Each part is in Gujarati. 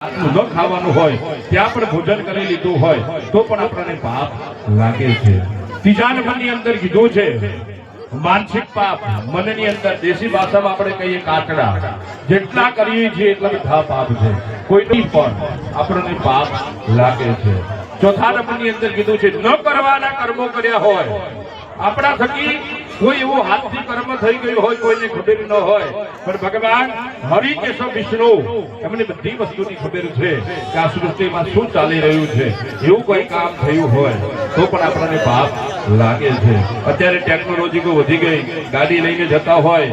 ન ખાવાનું હોય ત્યાં પણ ભોજન કરી લીધું હોય તો પણ આપણને પાપ લાગે છે। ત્રીજા નંબરની અંદર કીધું છે માનસિક પાપ, મનની અંદર દેશી ભાષામાં આપણે કહીએ કાટડા, જેટલા કરીએ છીએ એટલા બધા પાપ છે, કોઈ પણ આપણને પાપ લાગે છે। ચોથા નંબરની અંદર કીધું છે ન કરવાના કર્મો કર્યા હોય, આપણા થકી કોઈ એવું હાથથી કર્મ થઈ ગયું હોય કોઈને ખબર ન હોય, પણ ભગવાન હરિ કેશવ વિષ્ણુ એમને બધી વસ્તુની ખબર છે કે આ સૃષ્ટિમાં શું ચાલી રહ્યું છે, એવું કોઈ કામ થયું હોય તો પણ આપણને પાપ લાગે છે। અત્યારે ટેકનોલોજી તો વધી ગઈ, ગાડી લઈને જતા હોય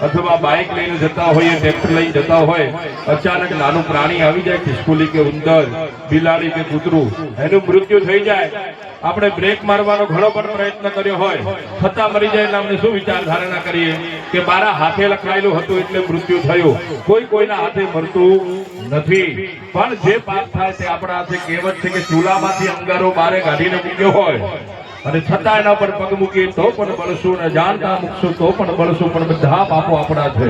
અથવા બાઇક લઈને જતા હોય, ટ્રેક્ટર લઈને જતા હોય, અચાનક નાનું પ્રાણી આવી જાય, ખિસકોલી કે ઉંદર, બિલાડી કે કૂતરું, એનું મૃત્યુ થઈ જાય, આપણે બ્રેક મારવાનો ઘણો પણ પ્રયત્ન કર્યો હોય છતાં મરી જાય, એટલે આપણે શું વિચાર ધારણા કરીએ કે મારા હાથે લખાયેલું હતું એટલે મૃત્યુ થયું। કોઈના હાથે મરતું નથી, પણ જે પાપ થાય તે આપણા હાથે। કહેવત છે કે ચૂલામાંથી અંગારો બારે કાઢીને મૂક્યો હોય અને છતાં એના પર પગ મૂકીએ તો પણ બળશું, ને જાણતા મૂકશું તો પણ બળશું, પણ બધા પાપો આપણા છે।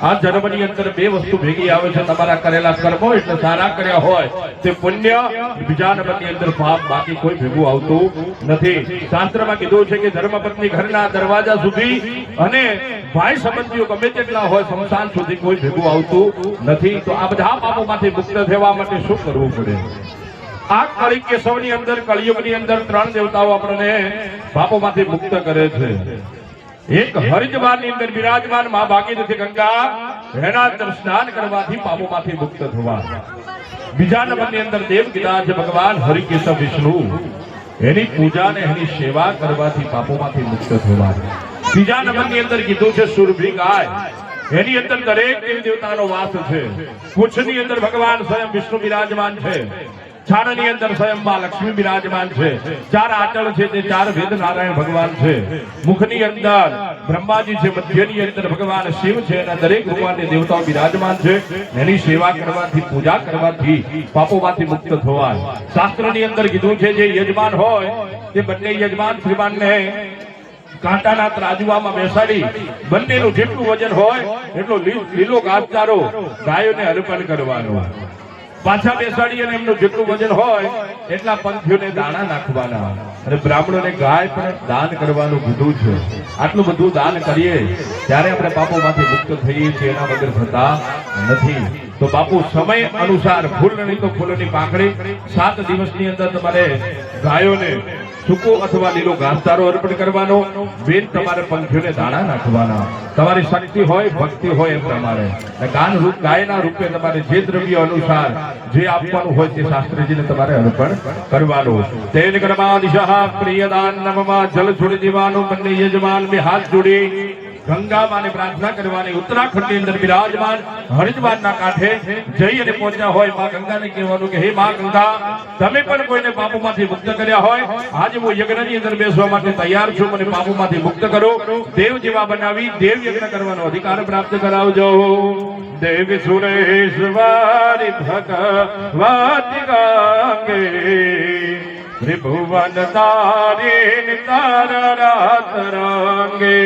આ જન્મની અંદર બે વસ્તુ ભેગી આવે છે, તમારા કરેલા કર્મો એટલે સારા કર્યા હોય તે પુણ્ય, બીજા નંબરની અંદર પાપ, બાકી કોઈ ભેગું આવતું નથી। શાસ્ત્રમાં કીધું છે કે ધર્મપત્ની ઘરના દરવાજા સુધી અને ભાઈ સંબંધીઓ ગમે તેટલા હોય શમશાન સુધી કોઈ ભેગું આવતું નથી। તો આ બધા પાપોમાંથી મુક્ત થવા માટે શું કરવું પડે? આ કળી કેશવની અંદર, કળિયુગની અંદર ત્રણ દેવતાઓ આપણને પાપોમાંથી મુક્ત કરે છે। એક હરિદ્વારની અંદર બિરાજમાન મા ભાગીરથી ગંગા, એના અંદર સ્નાન કરવાથી પાપોમાંથી મુક્ત થવા। બીજા નંબરની અંદર દેવ કીધા છે ભગવાન હરિકેશવ વિષ્ણુ, એની પૂજા ને એની સેવા કરવાથી પાપોમાંથી મુક્ત થવા। ત્રીજા નંબરની અંદર કીધું છે સુરભી ગાય, એની અંદર દરેક દેવી દેવતાનો વાસ છે। પૂંછની અંદર ભગવાન સ્વયં વિષ્ણુ બિરાજમાન છે, છાણની અંદર સ્વયં માં લક્ષ્મી બિરાજમાન છે, ચાર આંચળ છે તે ચાર વેદ નારાયણ ભગવાન છે, મુખની અંદર બ્રહ્માજી છે, મધ્યની અંદર ભગવાન શિવ છે, અને દરેક ભગવાનની દેવતાઓ બિરાજમાન છે। એની સેવા કરવાથી, પૂજા કરવાથી પાપોમાંથી મુક્ત થવાય। શાસ્ત્રની અંદર કીધું છે જે યજમાન હોય તે બંને યજમાન શ્રીમાનને કાંટાના ત્રાજવામાં બેસાડી બંનેનું જેટલું વજન હોય એટલો લીલો ઘાસચારો ગાયોને અર્પણ કરવાનો, પાછા બેસાડી અને એમનું જેટલું વજન હોય એટલા પંથીઓને દાણા નાખવાના, અને બ્રાહ્મણોને ગાય પણ દાન કરવાનું કીધું છે। આટલું બધું દાન કરીએ ત્યારે આપણે પાપોમાંથી મુક્ત થઈએ છીએ, એના વગર થતા નથી। તો બાપુ સમય અનુસાર ફૂલ નહીં તો ફૂલની પાંખડી 7 દિવસની અંદર તમારે ગાયોને સૂકો અથવા લીલો ઘાસચારો અર્પણ કરવાનો, બેન તમારે પંખીઓને દાણા નાખવાના, તમારી શક્તિ હોય, ભક્તિ હોય એ પ્રમાણે ગાન રૂપ ગાયના રૂપે તમારે જે દ્રવ્ય અનુસાર જે આપવાનું હોય તે શાસ્ત્રીજીને તમારે અર્પણ કરવાનું। તેન કર્માદિશઃ પ્રિયદાન નમમાં જલ છોડી દેવાનું, બંને યજમાન બે હાથ જોડી ગંગા માને પ્રાર્થના કરવાની। ઉત્તરાખંડની અંદર બિરાજમાન હરિદ્વારના કાંઠે જઈ અને પહોંચ્યા હોય મા ગંગાને કહેવાનું કે હે મા ગંગા, તમે પણ કોઈને પાપોમાંથી મુક્ત કર્યા હોય, આજે હું યજ્ઞની અંદર બેસવા માટે તૈયાર છું, મને પાપોમાંથી મુક્ત કરો, દેવ જેવા બનાવી દેવ યજ્ઞ કરવાનો અધિકાર પ્રાપ્ત કરાવજો। દેવ સુરેશ્વરી ભગવતી ગંગે, ત્રિભુવન તારી તારા રાત રંગે।